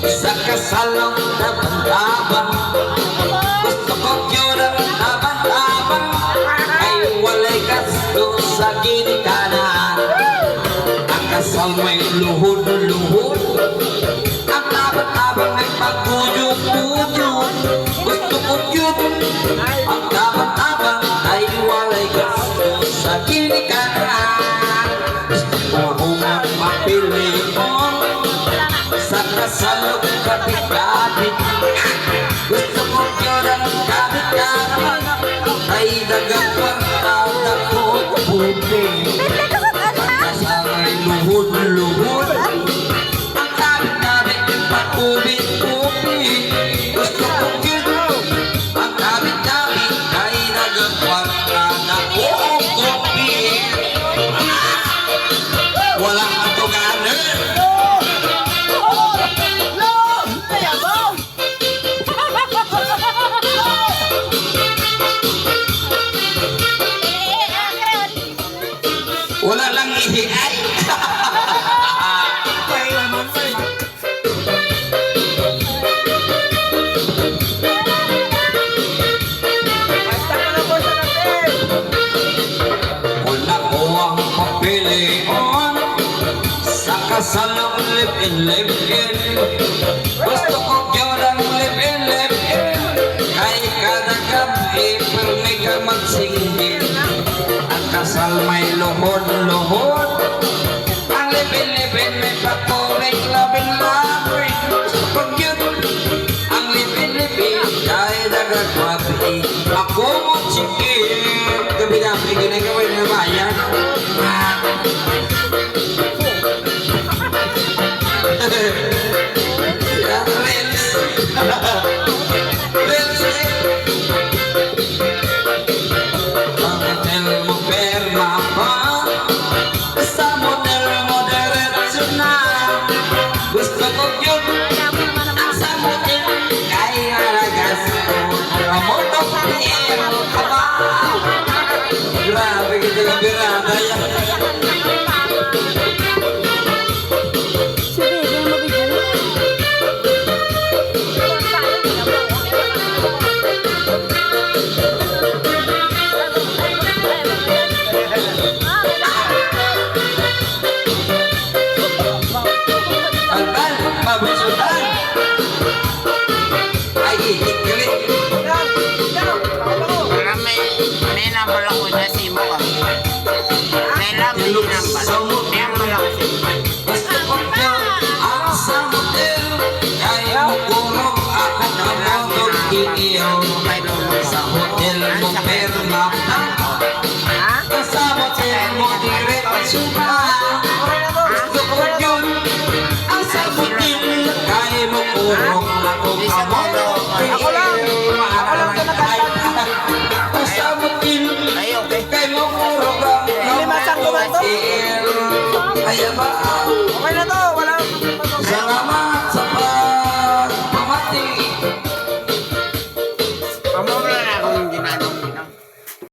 sa kasalong laban-laban. Gusto ko yun ang laban-laban, ay walay gasto sa ginikanan. Ang kasal may luhod-luhod, ang laban-laban ay pagkuyog-kuyog. Gusto ko yun ang laban-laban, ay walay gasto sa ginikanan. Marunong mapilion sa kasalog kapit-kapit. Gusto ko yun ang kapit-kapit, ay dagang kwartada ko puti. Kasamay luhod-luhod, ang kapit-kapit pakubit-kubit. Gusto ko yun ang kapit-kapit, ay dagang kwartada ko puti. Wala kang tuganan. Wala lang ihiay. Wala ko ang papilion sa kasalong live-in. Gusto ko yun ang live-in. Kay kada gabi permi ka magsinggil. Ang kasal may luhod-luhod, ang live-in may pakurik labing-labing. Gusto ko yun ang live-in, kay dagat wabi. Ako mo sikip, gabi-gabi ginagawa na bayan. Ang mo perma pa, sa model mo diretso na. Gusto ko yun ang sa model, kaya nagas ko ang moto pangero ka ba? Grabe kita yung birada yan. May number ako na SIM mo kami. May number ako SIM. Gusto ko yun ang sa model, kaya kurog ako na motog iiyaw. Sa hotel mo perma pa, sa motel mo diretso pa. Gusto ko yun ang sa motel, kaya mo kurog ako na motog iiyaw. Sa motel, kaya mo kurog ako na motog iiyaw. Kaya ba? Okay na to, wala. Salamat.